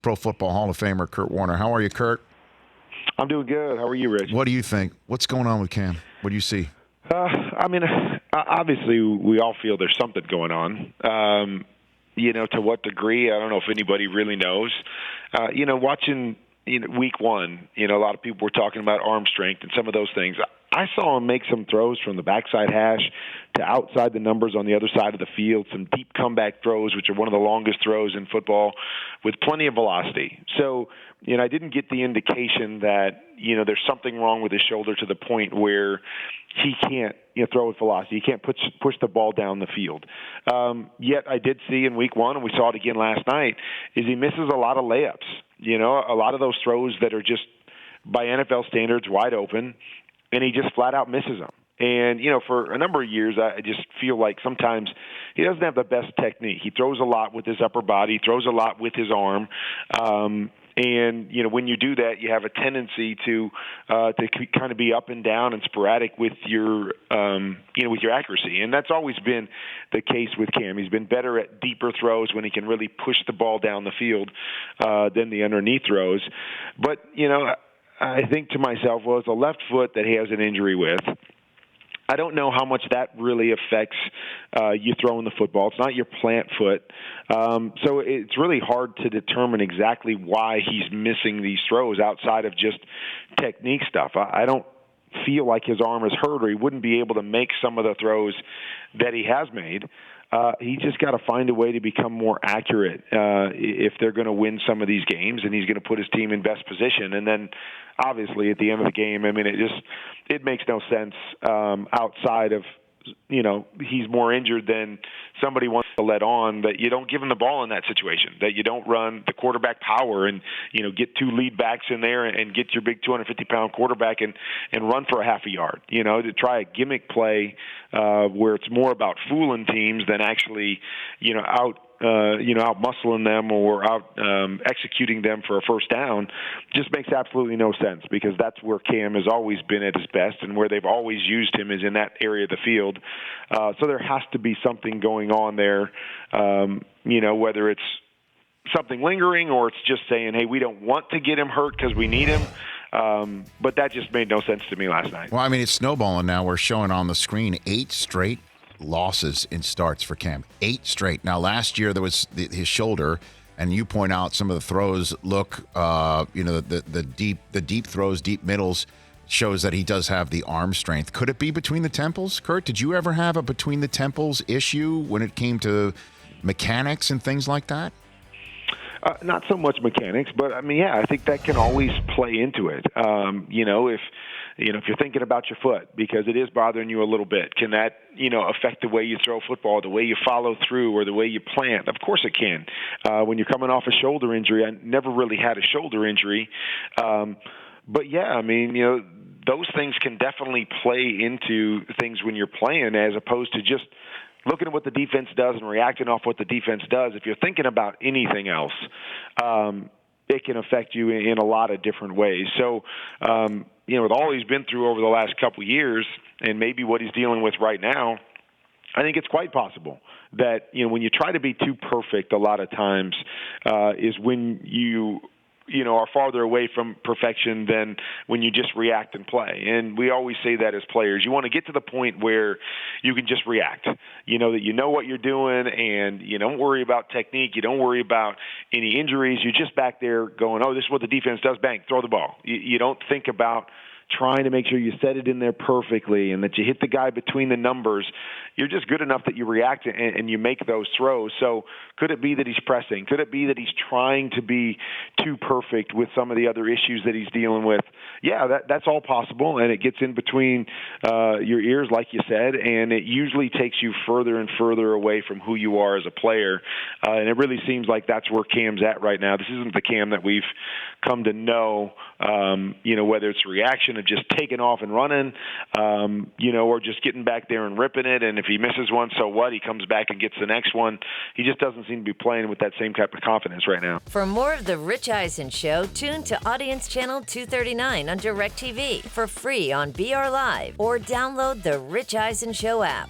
Pro Football Hall of Famer Kurt Warner. How are you, Kurt? I'm doing good. How are you, Rich? What do you think? What's going on with Cam? What do you see? Obviously, we all feel there's something going on. To what degree, I don't know if anybody really knows. Watching week one, a lot of people were talking about arm strength and some of those things. I saw him make some throws from the backside hash to outside the numbers on the other side of the field, some deep comeback throws, which are one of the longest throws in football, with plenty of velocity. So, I didn't get the indication that, there's something wrong with his shoulder to the point where he can't throw with velocity. He can't push the ball down the field. Yet I did see in week one, and we saw it again last night, is he misses a lot of layups. A lot of those throws that are just, by NFL standards, wide open, and he just flat out misses them. And, for a number of years, I just feel like sometimes he doesn't have the best technique. He throws a lot with his upper body, throws a lot with his arm. And, when you do that, you have a tendency to kind of be up and down and sporadic with your, with your accuracy. And that's always been the case with Cam. He's been better at deeper throws when he can really push the ball down the field than the underneath throws. But, I think to myself, well, it's a left foot that he has an injury with. I don't know how much that really affects you throwing the football. It's not your plant foot. So it's really hard to determine exactly why he's missing these throws outside of just technique stuff. I don't feel like his arm is hurt or he wouldn't be able to make some of the throws that he has made. He just got to find a way to become more accurate if they're going to win some of these games, and he's going to put his team in best position. And then, obviously, at the end of the game, it makes no sense outside of, he's more injured than somebody wants to let on, that you don't give him the ball in that situation, that you don't run the quarterback power and, get two lead backs in there and get your big 250-pound quarterback and run for a half a yard, to try a gimmick play where it's more about fooling teams than actually, out muscling them or out executing them for a first down just makes absolutely no sense, because that's where Cam has always been at his best and where they've always used him is in that area of the field. So there has to be something going on there, whether it's something lingering or it's just saying, hey, we don't want to get him hurt because we need him. But that just made no sense to me last night. Well, it's snowballing now. We're showing on the screen 8 straight losses in starts for Cam. 8 straight. Now, last year there was his shoulder, and you point out some of the throws look, the deep throws, deep middles, shows that he does have the arm strength. Could it be between the temples, Kurt? Did you ever have a between the temples issue when it came to mechanics and things like that? Not so much mechanics, but I think that can always play into it. If you're thinking about your foot because it is bothering you a little bit, can that, affect the way you throw football, the way you follow through, or the way you plant? Of course it can. When you're coming off a shoulder injury, I never really had a shoulder injury. But yeah, those things can definitely play into things when you're playing, as opposed to just looking at what the defense does and reacting off what the defense does. If you're thinking about anything else, it can affect you in a lot of different ways. So, with all he's been through over the last couple of years and maybe what he's dealing with right now, I think it's quite possible that, when you try to be too perfect a lot of times is when you are farther away from perfection than when you just react and play. And we always say that as players. You want to get to the point where you can just react, that you know what you're doing and you don't worry about technique. You don't worry about any injuries. You're just back there going, oh, this is what the defense does. Bang, throw the ball. You don't think about trying to make sure you set it in there perfectly and that you hit the guy between the numbers. You're just good enough that you react and you make those throws. So could it be that he's pressing? Could it be that he's trying to be too perfect with some of the other issues that he's dealing with? Yeah, that's all possible, and it gets in between your ears, like you said, and it usually takes you further and further away from who you are as a player. And it really seems like that's where Cam's at right now. This isn't the Cam that we've come to know, whether it's a reaction of just taking off and running, or just getting back there and ripping it. And if he misses one, so what? He comes back and gets the next one. He just doesn't seem to be playing with that same type of confidence right now. For more of The Rich Eisen Show, tune to Audience Channel 239 on DirecTV for free on BR Live or download the Rich Eisen Show app.